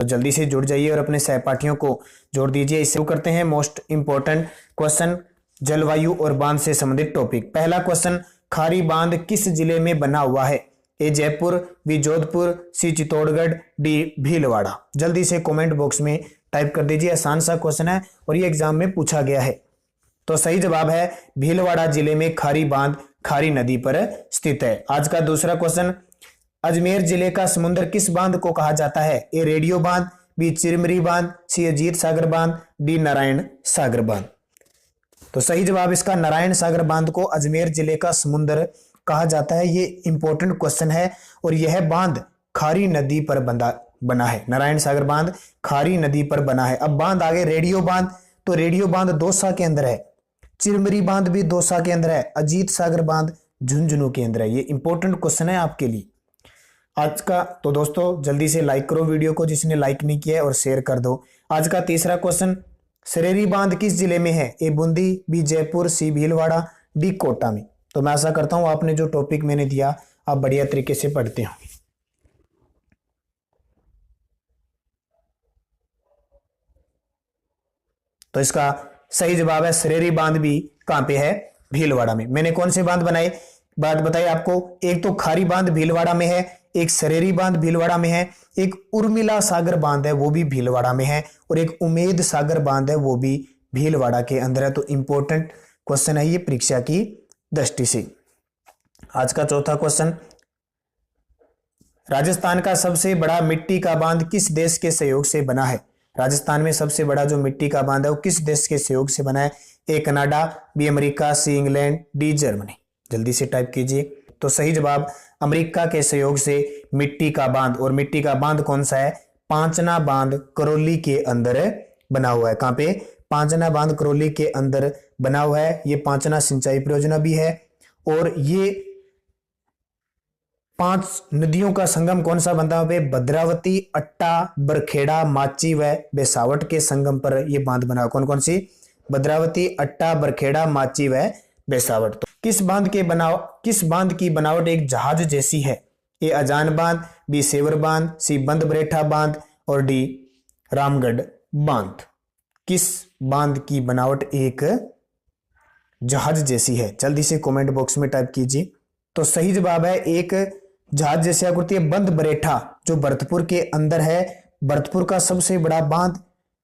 तो जल्दी से जुड़ जाइए और अपने सहपाठियों को जोड़ दीजिए। इससे करते हैं मोस्ट इंपॉर्टेंट क्वेश्चन, जलवायु और बांध से संबंधित टॉपिक। पहला क्वेश्चन, खारी बांध किस जिले में बना हुआ है? ए जयपुर, बी जोधपुर, सी चित्तौड़गढ़, डी भीलवाड़ा। जल्दी से कमेंट बॉक्स में टाइप कर दीजिए। आसान सा क्वेश्चन है और ये एग्जाम में पूछा गया है। तो सही जवाब है भीलवाड़ा जिले में खारी बांध खारी नदी पर स्थित है। आज का दूसरा क्वेश्चन, अजमेर जिले का समुद्र किस बांध को कहा जाता है? ए रेडियो बांध, बी चिरमिरी बांध, सी अजीत सागर बांध, डी नारायण सागर बांध। तो सही जवाब इसका नारायण सागर बांध को अजमेर जिले का समुद्र कहा जाता है। ये इंपॉर्टेंट क्वेश्चन है और यह बांध खारी नदी पर बना है। नारायण सागर बांध खारी नदी पर बना है। अब बांध आगे रेडियो बांध, तो रेडियो बांध दौसा के अंदर है। चिरमिरी बांध भी दौसा के अंदर है। अजीत सागर बांध झुंझुनू के अंदर है। ये इंपॉर्टेंट क्वेश्चन है आपके लिए आज का। तो दोस्तों जल्दी से लाइक करो वीडियो को जिसने लाइक नहीं किया है और शेयर कर दो। आज का तीसरा क्वेश्चन, सरेरी बांध किस जिले में है? ए बूंदी, बी जयपुर, सी भीलवाड़ा, डी कोटा में। तो मैं आशा करता हूं आपने जो टॉपिक मैंने दिया आप बढ़िया तरीके से पढ़ते हो। तो इसका सही जवाब है सरेरी बांध भी कहां पे है? भीलवाड़ा में। मैंने कौन से बांध बनाए बात बताई आपको, एक तो खारी बांध भीलवाड़ा में है, एक सरेरी बांध भीलवाड़ा में है, एक उर्मिला सागर बांध है वो भी भीलवाड़ा में है, और एक उम्मीद सागर बांध है वो भी भीलवाड़ा के अंदर है। तो इंपॉर्टेंट क्वेश्चन है ये परीक्षा की दृष्टि से। आज का चौथा क्वेश्चन, राजस्थान का सबसे बड़ा मिट्टी का बांध किस देश के सहयोग से बना है? राजस्थान में सबसे बड़ा जो मिट्टी का बांध है वो किस देश के सहयोग से बना है? A Canada, B America, C England, D Germany. जल्दी से टाइप कीजिए। तो सही जवाब अमेरिका के सहयोग से मिट्टी का बांध, और मिट्टी का बांध कौन सा है? पांचना बांध करौली के अंदर बना हुआ है। कहां पे? पांचना बांध करौली के अंदर बना हुआ है। ये पांचना सिंचाई परियोजना भी है और ये 5 नदियों का संगम कौन सा बनता है? भद्रावती, अट्टा, बरखेड़ा, माची व बेसावट के संगम पर यह बांध बना। कौन कौन सी? भद्रावती, अट्टा, बरखेड़ा, माची व बेसावट। तो किस बांध की बनावट एक जहाज जैसी है? ए अजान बांध, बी सेवर बांध, सी बंद बरेठा बांध, और डी रामगढ़ बांध। किस बांध की बनावट एक जहाज जैसी है? जल्दी से कमेंट बॉक्स में टाइप कीजिए। तो सही जवाब है एक जहाज जैसी आकृति है बंद बरेठा, जो भरतपुर के अंदर है। भरतपुर का सबसे बड़ा बांध।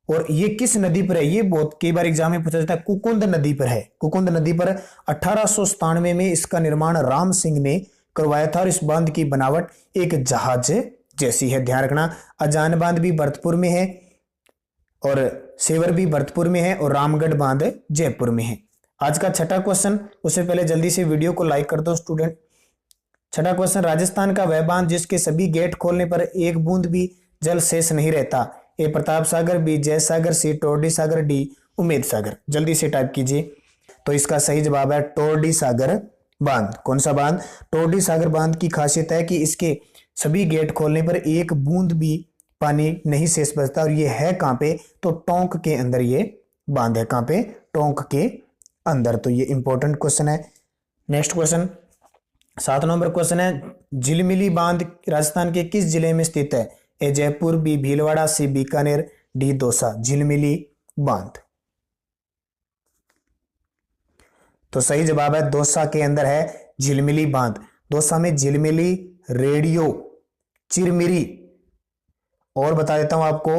और ये किस नदी पर है? ये बहुत कई बार एग्जाम में पूछा जाता है। कुकुंद नदी पर है। कुकुंद नदी पर 1897 में इसका निर्माण राम सिंह ने करवाया था और इस बांध की बनावट एक जहाज जैसी है। ध्यान रखना, अजान बांध भी भरतपुर में है और सेवर भी भरतपुर में है और रामगढ़ बांध जयपुर में है। आज का छठा क्वेश्चन, उससे पहले जल्दी से वीडियो को लाइक कर दो स्टूडेंट। छठा क्वेश्चन, राजस्थान का वह बांध जिसके सभी गेट खोलने पर एक बूंद भी जल शेष नहीं रहता? ए प्रताप सागर, बी जय सागर, सी टोरडी सागर, डी उम्मीद सागर। जल्दी से टाइप कीजिए। तो इसका सही जवाब है टोरडी सागर बांध। कौन सा बांध? टोरडी सागर बांध की खासियत है कि इसके सभी गेट खोलने पर एक बूंद भी पानी नहीं शेष बचता। और ये है कहां पे? तो टोंक के अंदर ये बांध है। कहां पे? टोंक के अंदर। तो ये इंपॉर्टेंट क्वेश्चन है। नेक्स्ट क्वेश्चन, 7 नंबर क्वेश्चन है, झिलमिली बांध राजस्थान के किस जिले में स्थित है? ए जयपुर, बी भीलवाड़ा, सी बीकानेर, डी दौसा। झिलमिली बांध। तो सही जवाब है दौसा के अंदर है झिलमिली बांध। दौसा में झिलमिली, रेडियो, चिरमिरी, और बता देता हूं आपको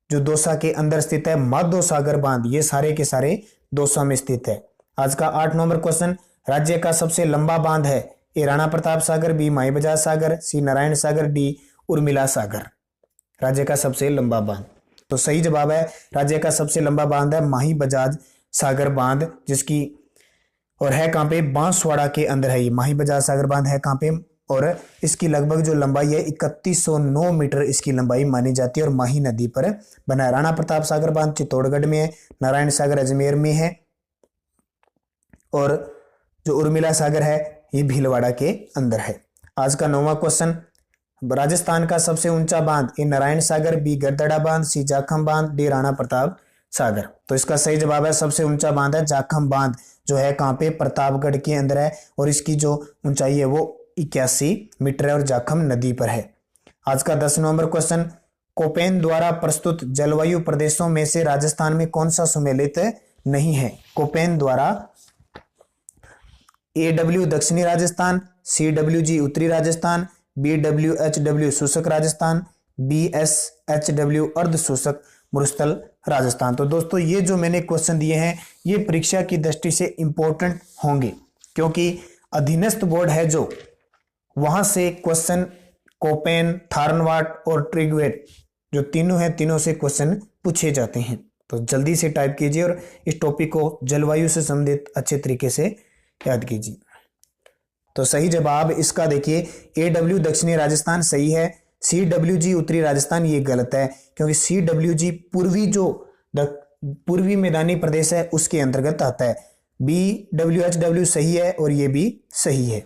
जो दौसा के अंदर स्थित है माधो सागर बांध। ये सारे के सारे दौसा में स्थित है। आज का 8 नंबर क्वेश्चन, राज्य का सबसे लंबा बांध है? A Rana Pratap Sagar, B Mai Bajaj Sagar, C Narayan Sagar, D Urmila Sagar. राज्य का सबसे लंबा बांध। तो सही जवाब है राज्य का सबसे लंबा बांध है माही बजाज सागर बांध, जिसकी और है कहां पे? बांसवाड़ा के अंदर है। ये माही बजाज सागर बांध है कहां पे? और इसकी लगभग जो लंबाई है 3109 मीटर इसकी लंबाई मानी जाती है और माही नदी पर बना है। राणा प्रताप सागर बांध चित्तौड़गढ़ में है, नारायण सागर अजमेर में है, और जो उर्मिला सागर है ये भीलवाड़ा के अंदर है। आज का 9वां क्वेश्चन, राजस्थान का सबसे ऊंचा बांध? ए नारायण सागर, बी गरदड़ा बांध, सी जाखम बांध, डी राणा प्रताप सागर। तो इसका सही जवाब है सबसे ऊंचा बांध है जाखम बांध, जो है कहां पे? प्रतापगढ़ के अंदर है और इसकी जो ऊंचाई है वो 81 मीटर है और जाखम नदी पर है। आज का 10 नंबर क्वेश्चन, कोपेन द्वारा प्रस्तुत जलवायु प्रदेशों में से राजस्थान में कौन सा सम्मिलित नहीं है? कोपेन द्वारा AW दक्षिणी राजस्थान, CWG उत्तरी राजस्थान, BWHW शुष्क राजस्थान, BSHW अर्ध शुष्क मरुस्थल राजस्थान। तो दोस्तों ये जो मैंने क्वेश्चन दिए हैं ये परीक्षा की दृष्टि से इंपॉर्टेंट होंगे, क्योंकि अधीनस्थ बोर्ड है जो वहां से क्वेश्चन कोपेन, थार्नवाट और ट्रिगवेट जो तीनों हैं, तीनों से क्वेश्चन पूछे जाते हैं। तो जल्दी से टाइप कीजिए और इस टॉपिक को जलवायु से संबंधित अच्छे तरीके से याद कीजिए। तो सही जवाब इसका देखिए AW दक्षिणी राजस्थान सही है, CWG उत्तरी राजस्थान ये गलत है, क्योंकि CWG पूर्वी मैदानी प्रदेश है उसके अंतर्गत आता है। BWHW सही है और ये भी सही है।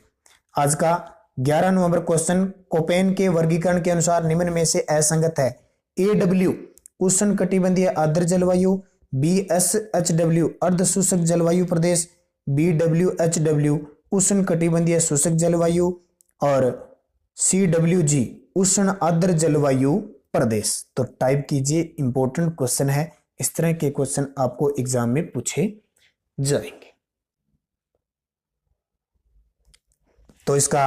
आज का 11 नवंबर क्वेश्चन, कोपेन के वर्गीकरण के अनुसार निम्न में से असंगत है? AW उष्ण कटिबंधीय आर्द्र जलवायु, BSHW अर्ध शुष्क जलवायु प्रदेश, BWHW उष्ण कटिबंधीय शुष्क जलवायु और CWG उष्ण आर्द्र जलवायु प्रदेश। तो टाइप कीजिए, इंपॉर्टेंट क्वेश्चन है, इस तरह के क्वेश्चन आपको एग्जाम में पूछे जाएंगे। तो इसका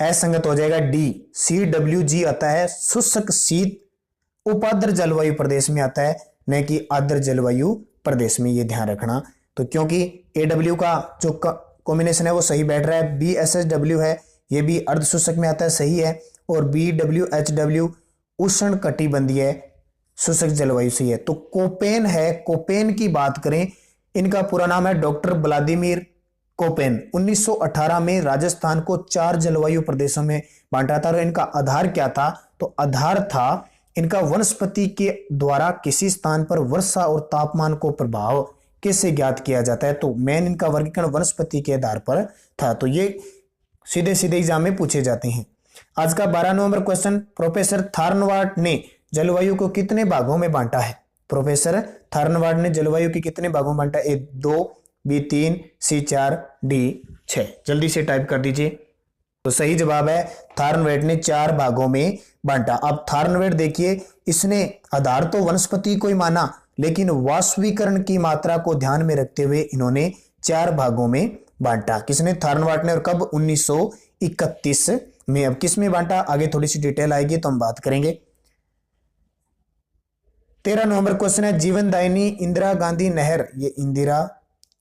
असंगत हो जाएगा D, CWG आता है शुष्क शीत उपाद्र जलवायु प्रदेश में आता है, न कि आर्द्र जलवायु प्रदेश में, ये ध्यान रखना। तो क्योंकि AW का जो कॉम्बिनेशन है वो सही बैठ रहा है, BSHW है ये भी अर्ध शुष्क में आता है, सही है, और BWHW उष्ण कटिबंधीय शुष्क जलवायु सही है। तो कोपेन है, कोपेन की बात करें, इनका पूरा नाम है डॉक्टर व्लादिमीर कोपेन। 1918 में राजस्थान को 4 जलवायु प्रदेशों में बांटा था। और इनका आधार क्या था? तो आधार था इनका वनस्पति के द्वारा किसी स्थान पर वर्षा और तापमान को प्रभाव कैसे ज्ञात किया जाता है। तो मेन इनका वर्गीकरण वनस्पति के आधार पर था। तो ये सीधे सीधे एग्जाम में पूछे जाते हैं। आज का 12 नवंबर क्वेश्चन, प्रोफेसर थार्नवाट ने जलवायु को कितने भागों में बांटा है? प्रोफेसर थार्नवाट ने जलवायु के कितने भागों में बांटा? A 2, B 3, C 4, D 6। जल्दी से टाइप कर दीजिए। तो सही जवाब है थार्नवेट ने 4 भागों में बांटा। अब थार्नवेट देखिए, इसने आधार तो वनस्पति को ही माना, लेकिन वाष्पीकरण की मात्रा को ध्यान में रखते हुए इन्होंने 4 भागों में बांटा। किसने? थार्नवाट ने। और कब? 1931 में। अब किस में बांटा, आगे थोड़ी सी डिटेल आएगी तो हम बात करेंगे। 13 नवंबर क्वेश्चन है, जीवनदायिनी इंदिरा गांधी नहर, ये इंदिरा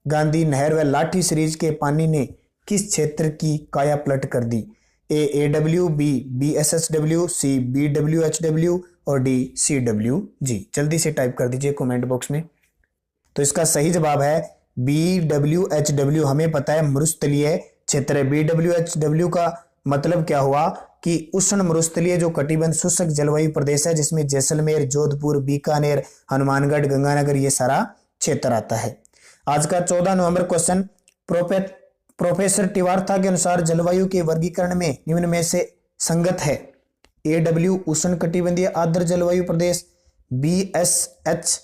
गांधी नहर व लाठी सीरीज के पानी ने किस क्षेत्र की काया पलट कर दी? A AW, B BSHW, C BWHW और D CWG। जल्दी से टाइप कर दीजिए कमेंट बॉक्स में। तो इसका सही जवाब है BWHW। हमें पता है मरुस्थलीय क्षेत्र है। BWHW का मतलब क्या हुआ कि उष्ण मरुस्थलीय जो कटिबंध शुष्क जलवायु प्रदेश है, जिसमें जैसलमेर, जोधपुर, बीकानेर, हनुमानगढ़, गंगानगर ये सारा क्षेत्र आता है। आज का 14 नवंबर क्वेश्चन, प्रोफेसर टिवारथा के अनुसार जलवायु के वर्गीकरण में निम्न में से संगत है? AW उष्ण कटिबंधीय आर्द्र जलवायु प्रदेश, BSH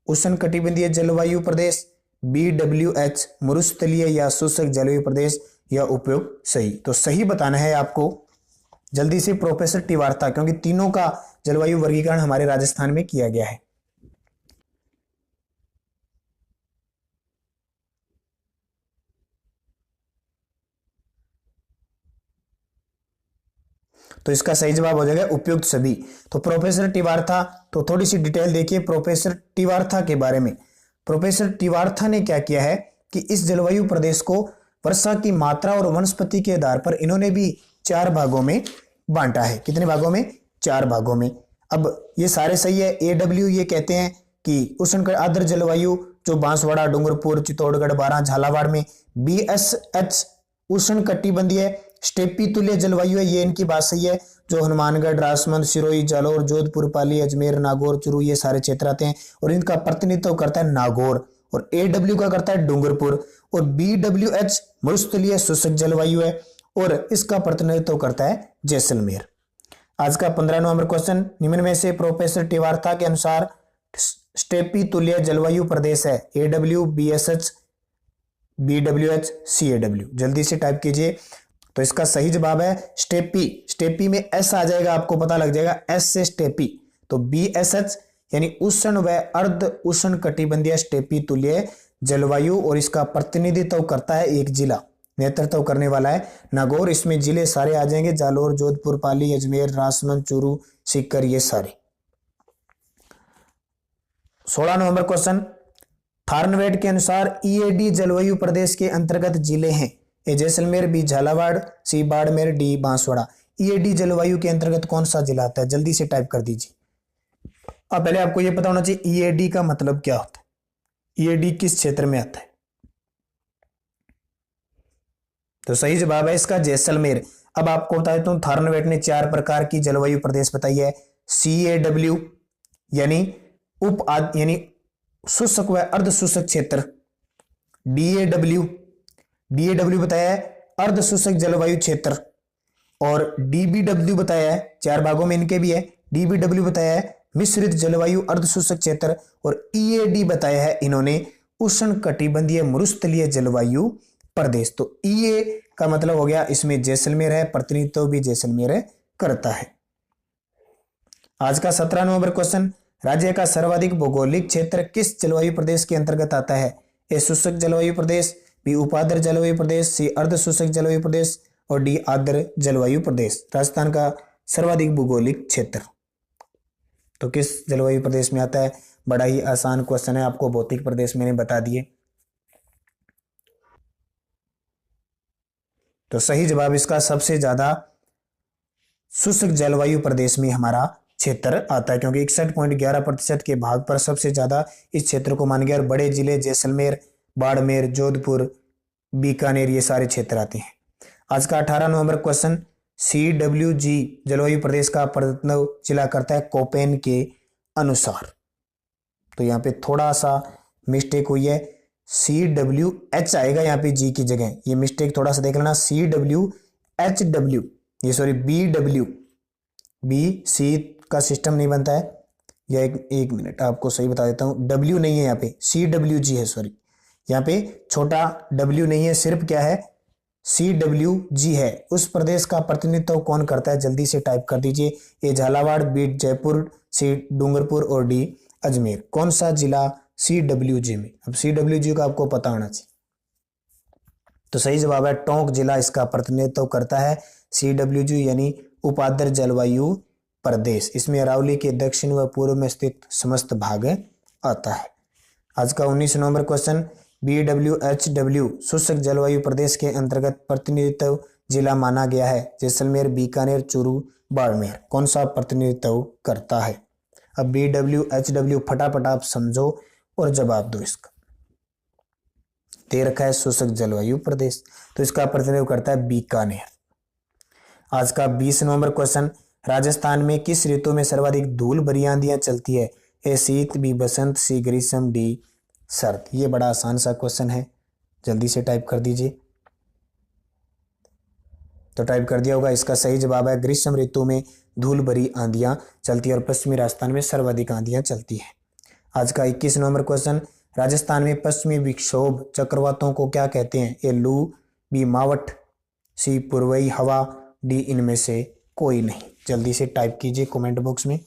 उष्ण कटिबंधीय जलवायु प्रदेश, BWH मरुस्थलीय या शुष्क जलवायु प्रदेश, या उपयुक्त सही। तो सही बताना है आपको जल्दी से प्रोफेसर टिवारथा, क्योंकि तीनों का जलवायु वर्गीकरण हमारे राजस्थान में किया गया है। तो इसका सही जवाब हो जाएगा उपयुक्त सभी। तो प्रोफेसर टिवारथा, तो थोड़ी सी डिटेल देखिए प्रोफेसर टिवारथा के बारे में। प्रोफेसर टिवारथा ने क्या किया है कि इस जलवायु प्रदेश को वर्षा की मात्रा और वनस्पति के आधार पर इन्होंने भी 4 भागों में बांटा है। कितने भागों में? 4 भागों में। अब ये सारे सही है। AW ये कहते हैं कि उष्ण आर्द्र जलवायु जो बांसवाड़ा, डूंगरपुर, चित्तौड़गढ़, बारां, झालावाड़ में। BSH उष्ण कटिबंधीय स्टेपी तुल्य जलवायु है, ये इनकी बात सही है, जो हनुमानगढ़, राजसमंद, सिरोही, जालौर, जोधपुर, पाली, अजमेर, नागौर, चुरू ये सारे क्षेत्र आते हैं। और इनका प्रतिनिधित्व करता है नागौर। और AW का करता है डूंगरपुर। और BWH मरुस्थलीय शुष्क जलवायु है और इसका प्रतिनिधित्व करता है जैसलमेर। आज का 15 नवंबर क्वेश्चन, निम्न में से प्रोफेसर टिवारथा के अनुसार स्टेपी तुल्य जलवायु प्रदेश है? AW, BSH, BWH, CAW। जल्दी से टाइप कीजिए। तो इसका सही जवाब है स्टेपी। स्टेपी में S आ जाएगा, आपको पता लग जाएगा S से स्टेपी। तो BSH यानी उष्ण व अर्ध उष्ण कटिबंधीय स्टेपी तुल्य जलवायु, और इसका प्रतिनिधित्व करता है एक जिला, नेतृत्व करने वाला है नागौर। इसमें जिले सारे आ जाएंगे, जालोर, जोधपुर, पाली, अजमेर, राजसमंद, चूरू, सीकर, ये सारे। 16 नंबर क्वेश्चन, थार्नवेट के अनुसार EAD जलवायु प्रदेश के अंतर्गत जिले हैं। ए जैसलमेर, बी झालावाड़, सी बाड़मेर, डी बांसवाड़ा। EAD जलवायु के अंतर्गत कौन सा जिला आता है, जल्दी से टाइप कर दीजिए। अब पहले आपको यह पता होना चाहिए EAD का मतलब क्या होता है, EAD किस क्षेत्र में आता है। तो सही जवाब है इसका जैसलमेर। अब आपको बता देता हूं, थार्नवेट ने 4 प्रकार की जलवायु प्रदेश बताई है। CAW यानी यानी शुष्क व अर्ध शुष्क क्षेत्र। DAW बताया है अर्ध शुष्क जलवायु क्षेत्र। और DBW बताया है, 4 भागों में इनके भी है। DBW बताया है मिश्रित जलवायु अर्ध शुष्क क्षेत्र। और EAD बताया है इन्होंने उष्ण कटिबंधीय मरुस्थलीय जलवायु प्रदेश। तो EA का मतलब हो गया इसमें जैसलमेर है, प्रतिनिधित्व भी जैसलमेर करता है। आज का 17 नंबर क्वेश्चन, राज्य का सर्वाधिक भौगोलिक क्षेत्र किस जलवायु प्रदेश के अंतर्गत आता है। ए शुष्क जलवायु प्रदेश, बी उपाद्र जलवायु प्रदेश, सी अर्ध शुष्क जलवायु प्रदेश, और डी आर्द्र जलवायु प्रदेश। राजस्थान का सर्वाधिक भौगोलिक क्षेत्र तो किस जलवायु प्रदेश में आता है। बड़ा ही आसान क्वेश्चन है, आपको भौतिक प्रदेश मैंने बता दिए। तो सही जवाब इसका सबसे ज्यादा शुष्क जलवायु प्रदेश में हमारा क्षेत्र आता है, क्योंकि 61.11% के भाग पर सबसे ज्यादा इस क्षेत्र को मान गया। और बड़े जिले जैसलमेर, बाड़मेर, जोधपुर, बीकानेर, ये सारे क्षेत्र आते हैं। आज का 18 नंबर क्वेश्चन, CWG जलवायु प्रदेश का प्रतिनिधित्व जिला करता है कोपेन के अनुसार। तो यहाँ पे थोड़ा सा मिस्टेक हुई है, CWH आएगा यहाँ पे G की जगह, ये मिस्टेक थोड़ा सा देख लेना। CWHW, ये सॉरी BW, BC का सिस्टम नहीं बनता है। या एक मिनट आपको सही बता देता हूँ, W नहीं है यहाँ पे, CWG है, सॉरी यहाँ पे छोटा W नहीं है, सिर्फ क्या है CWG है। उस प्रदेश का प्रतिनिधित्व कौन करता है, जल्दी से टाइप कर दीजिए। ए झालावाड़, बी जयपुर, सी डूंगरपुर, और डी अजमेर। कौन सा जिला CWG में। अब CWG का आपको पता होना चाहिए। तो सही जवाब है टोंक जिला इसका प्रतिनिधित्व करता है। CWG यानी उपाद्र जलवायु प्रदेश। इसमें अरावली के दक्षिण व पूर्व में स्थित समस्त भाग आता है। आज का 19 नंबर क्वेश्चन, BWHW शुष्क जलवायु प्रदेश के अंतर्गत प्रतिनिधित्व जिला माना गया है। जैसलमेर, बीकानेर, चूरू, बाड़मेर। कौन सा प्रतिनिधित्व करता है। अब BWHW फटाफट आप समझो और जवाब दो इसका। दे रखा है शुष्क जलवायु प्रदेश, तो इसका प्रतिनिधित्व करता है बीकानेर। आज का 20 नंबर क्वेश्चन, राजस्थान में किस ऋतु में सर्वाधिक धूल भरी आंधियां चलती है। ए शीत, बी बसंत, सी ग्रीष्म, डी सर्द। ये बड़ा आसान सा क्वेश्चन है, जल्दी से टाइप कर दीजिए। तो टाइप कर दिया होगा, इसका सही जवाब है ग्रीष्म ऋतु में धूल भरी आंधियां चलती है और पश्चिमी राजस्थान में सर्वाधिक आंधियां चलती है। आज का 21 नंबर क्वेश्चन, राजस्थान में पश्चिमी विक्षोभ चक्रवातों को क्या कहते हैं। ए लू, बी मावठ, सी पूर्वी हवा, डी इनमें से कोई नहीं। जल्दी से टाइप कीजिए कमेंट बॉक्स में।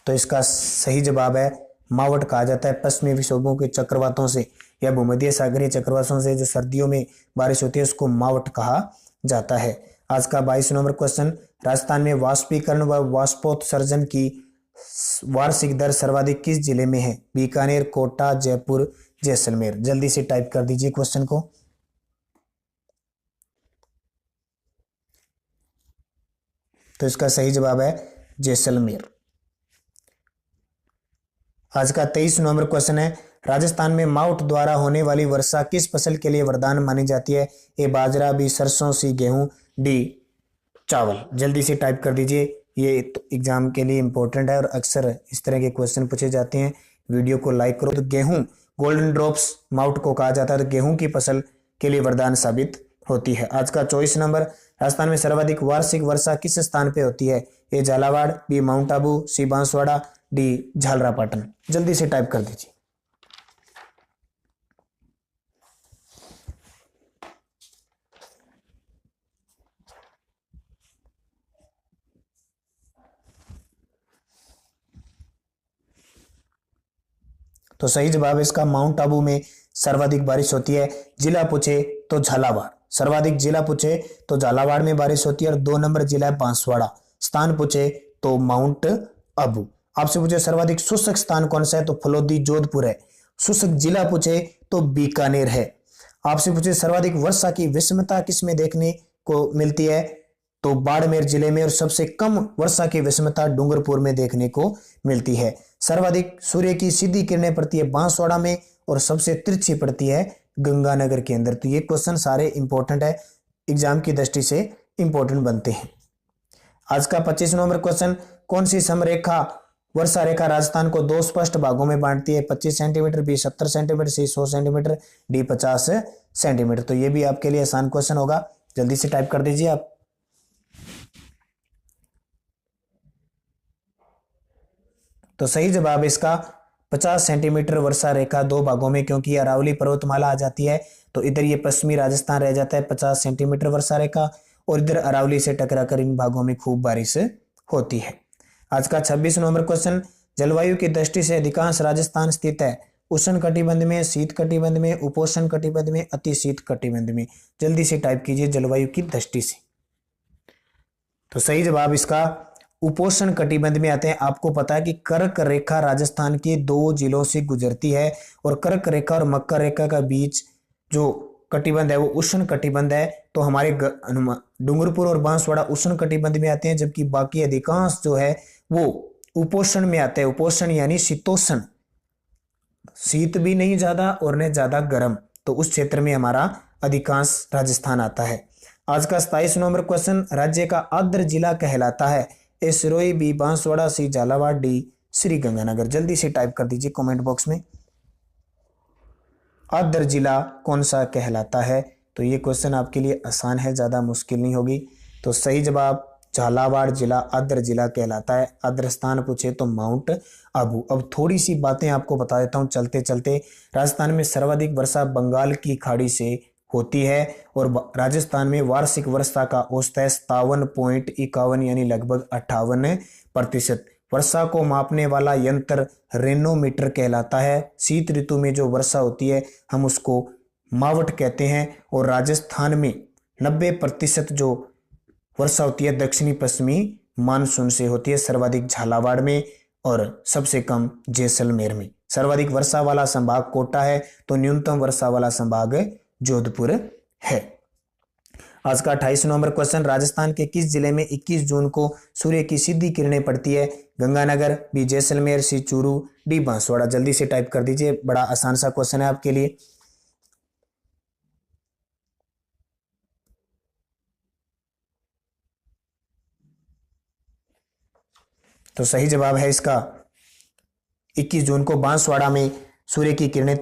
तो इसका सही जवाब है मावठ कहा जाता है पश्चिमी विक्षोभों के चक्रवातों से या भूमध्य सागरीय चक्रवातों से जो सर्दियों में बारिश होती है उसको मावठ कहा जाता है। आज का 22 नंबर क्वेश्चन, राजस्थान में वाष्पीकरण व वाष्पोत्सर्जन की वार्षिक दर सर्वाधिक किस जिले में है। बीकानेर, कोटा, जयपुर, जैसलमेर। जल्दी से टाइप कर दीजिए क्वेश्चन को। तो इसका सही जवाब है जैसलमेर। आज का 23 नंबर क्वेश्चन है, राजस्थान में मावठ द्वारा होने वाली वर्षा किस फसल के लिए वरदान मानी जाती है। ए बाजरा, बी सरसों, सी गेहूं, डी चावल। जल्दी से टाइप कर दीजिए, ये एग्जाम के लिए इंपॉर्टेंट है और अक्सर इस तरह के क्वेश्चन पूछे जाते हैं। वीडियो को लाइक करो। तो गेहूं, गोल्डन ड्रॉप्स मावठ को कहा जाता है, तो गेहूं की फसल के लिए वरदान साबित होती है। आज का 24 नंबर, राजस्थान में सर्वाधिक वार्षिक वर्षा किस स्थान पे होती है। ए झालावाड़, बी माउंट आबू, सी बांसवाड़ा, डी झालरापाटन। जल्दी से टाइप कर दीजिए। तो सही जवाब इसका माउंट आबू में सर्वाधिक बारिश होती है। जिला पूछे तो झालावाड़, सर्वाधिक जिला पूछे तो झालावाड़ में बारिश होती है। और 2 नंबर जिला है बांसवाड़ा। स्थान पूछे तो माउंट आबू। आपसे पूछे सर्वाधिक शुष्क स्थान कौन सा है, तो फलोदी जोधपुर है। शुष्क जिला पूछे तो बीकानेर है। आपसे पूछे सर्वाधिक वर्षा की विषमता किसमें देखने को मिलती है, तो बाड़मेर जिले में। और सबसे कम वर्षा की विषमता डूंगरपुर में देखने को मिलती है। सर्वाधिक सूर्य की सीधी किरणें पड़ती है बांसवाड़ा में, और सबसे तिरछी पड़ती है गंगानगर के अंदर। तो ये क्वेश्चन सारे इंपॉर्टेंट है, एग्जाम की दृष्टि से इंपॉर्टेंट बनते हैं। आज का 25 नंबर क्वेश्चन, कौन सी समरेखा वर्षा रेखा राजस्थान को 2 स्पष्ट भागों में बांटती है, 25 सेंटीमीटर, बी 70 सेंटीमीटर, सी 100 सेंटीमीटर, डी 50 सेंटीमीटर। तो ये भी आपके लिए आसान क्वेश्चन होगा, जल्दी से टाइप कर दीजिए आप। तो सही जवाब इसका 50 सेंटीमीटर वर्षा रेखा 2 भागों में, क्योंकि अरावली पर्वतमाला आ जाती है तो इधर ये पश्चिमी राजस्थान रह जाता है 50 सेंटीमीटर वर्षा रेखा, और इधर अरावली से टकराकर इन भागों में खूब बारिश होती है। आज का 26 नंबर क्वेश्चन, जलवायु की दृष्टि से अधिकांश राजस्थान स्थित है उष्ण कटिबंध में, शीत कटिबंध में, उपोष्ण कटिबंध में, अति शीत कटिबंध में। जल्दी से टाइप कीजिए जलवायु की दृष्टि से। तो सही जवाब इसका उपोष्ण कटिबंध में आते हैं। आपको पता है कि कर्क रेखा राजस्थान के 2 जिलों से गुजरती है, और कर्क रेखा और मकर रेखा का बीच जो कटिबंध है वो उष्ण कटिबंध है। तो हमारे डूंगरपुर और बांसवाड़ा उष्ण कटिबंध में आते हैं, जबकि बाकी अधिकांश जो है वो उपोष्ण में आते हैं। उपोष्ण यानी शीतोष्ण, शीत भी नहीं ज्यादा और न ज्यादा गर्म, तो उस क्षेत्र में हमारा अधिकांश राजस्थान आता है। आज का 27 नंबर क्वेश्चन, राज्य का आर्द्र जिला कहलाता है, ए सिरोही, बी बांसवाड़ा, सी झालावाड़, डी श्री गंगानगर। जल्दी से टाइप कर दीजिए कमेंट बॉक्स में, आर्द्र जिला कौन सा कहलाता है। तो ये क्वेश्चन आपके लिए आसान है, ज्यादा मुश्किल नहीं होगी। तो सही जवाब झालावाड़ जिला आर्द्र जिला कहलाता है। आर्द्र स्थान पूछे तो माउंट आबू। अब थोड़ी सी बातें आपको बता देता हूं चलते चलते। राजस्थान में सर्वाधिक वर्षा बंगाल की खाड़ी से होती है, और राजस्थान में वार्षिक वर्षा का औसत है 57.51 यानी लगभग 58%। वर्षा को मापने वाला यंत्र रेनोमीटर कहलाता है। शीत ऋतु में जो वर्षा होती है हम उसको मावट कहते हैं, और राजस्थान में 90% जो वर्षा होती है दक्षिणी पश्चिमी मानसून से होती है। सर्वाधिक झालावाड़ में और सबसे कम जैसलमेर में। सर्वाधिक वर्षा वाला संभाग कोटा है, तो न्यूनतम वर्षा वाला संभाग जोधपुर है। आज का 28 नंबर क्वेश्चन, राजस्थान के किस जिले में 21 जून को सूर्य की सीधी किरणें पड़ती है, गंगानगर, बी जैसलमेर, सी चूरू, डी बांसवाड़ा। जल्दी से टाइप कर दीजिए, बड़ा आसान सा क्वेश्चन है आपके लिए। तो सही जवाब है इसका 21 जून को बांसवाड़ा में सूर्य की किरणें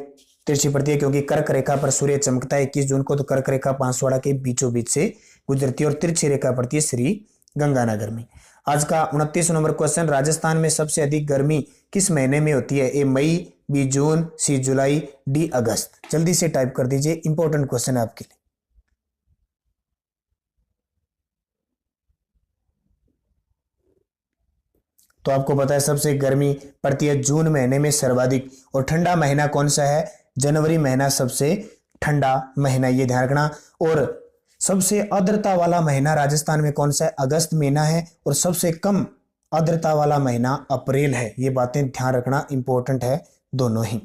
तिरछी पड़ती है, क्योंकि कर्क रेखा पर सूर्य चमकता है 21 जून को। तो कर्क रेखा बांसवाड़ा के बीचों बीच से गुजरती है, और तिरछी रेखा पड़ती है श्री गंगानगर में। आज का 29 नंबर क्वेश्चन, राजस्थान में सबसे अधिक गर्मी किस महीने में होती है, ए मई, बी जून, सी जुलाई, डी अगस्त। जल्दी से टाइप कर दीजिए, इंपॉर्टेंट क्वेश्चन है आपके लिए। तो आपको पता है सबसे गर्मी पड़ती है जून महीने में सर्वाधिक, और ठंडा महीना कौन सा है, जनवरी महीना सबसे ठंडा महीना, ये ध्यान रखना। और सबसे आर्द्रता वाला महीना राजस्थान में कौन सा है, अगस्त महीना है, और सबसे कम आर्द्रता वाला महीना अप्रैल है। ये बातें ध्यान रखना, इंपॉर्टेंट है दोनों ही।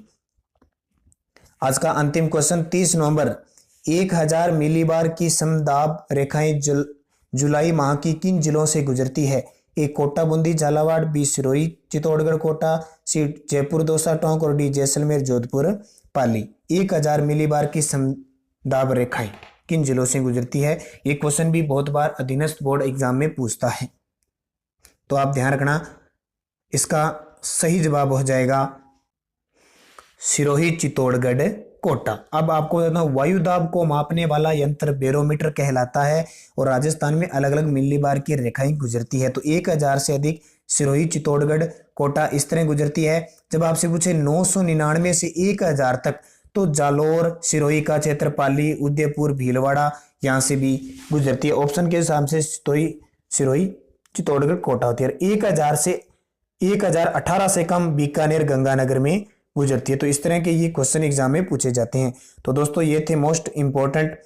आज का अंतिम क्वेश्चन 30 नवंबर, 1000 मिलीबार की समदाब रेखाएं जुलाई माह की किन जिलों से गुजरती है, ए कोटा, बूंदी, झालावाड़, बी सिरोही, चित्तौड़गढ़, कोटा, सी जयपुर, दौसा, टोंक, और डी जैसलमेर, जोधपुर, पाली। 1000 मिलीबार की समदाब रेखाएं किन जिलों से गुजरती है। ये क्वेश्चन भी बहुत बार अधीनस्थ बोर्ड एग्जाम में पूछता है, तो आप ध्यान रखना। इसका सही जवाब हो जाएगा सिरोही, चित्तौड़गढ़, कोटा। अब आपको बताता हूं, वायु दाब को मापने वाला यंत्र बैरोमीटर कहलाता है, और राजस्थान में अलग अलग मिलीबार की रेखाएं गुजरती है। तो 1000 से अधिक सिरोही, चित्तौड़गढ़, कोटा इस तरह गुजरती है। जब आपसे पूछे 999 से 1000 तक, तो जालोर, सिरोही का क्षेत्र, पाली, उदयपुर, भीलवाड़ा यहां से भी गुजरती है। ऑप्शन के हिसाब से सिरोही, चित्तौड़गढ़, कोटा होती है। 1018 से कम बीकानेर, गंगानगर में गुजरती है। तो इस तरह के ये क्वेश्चन एग्जाम में पूछे जाते हैं। तो दोस्तों ये थे मोस्ट इंपॉर्टेंट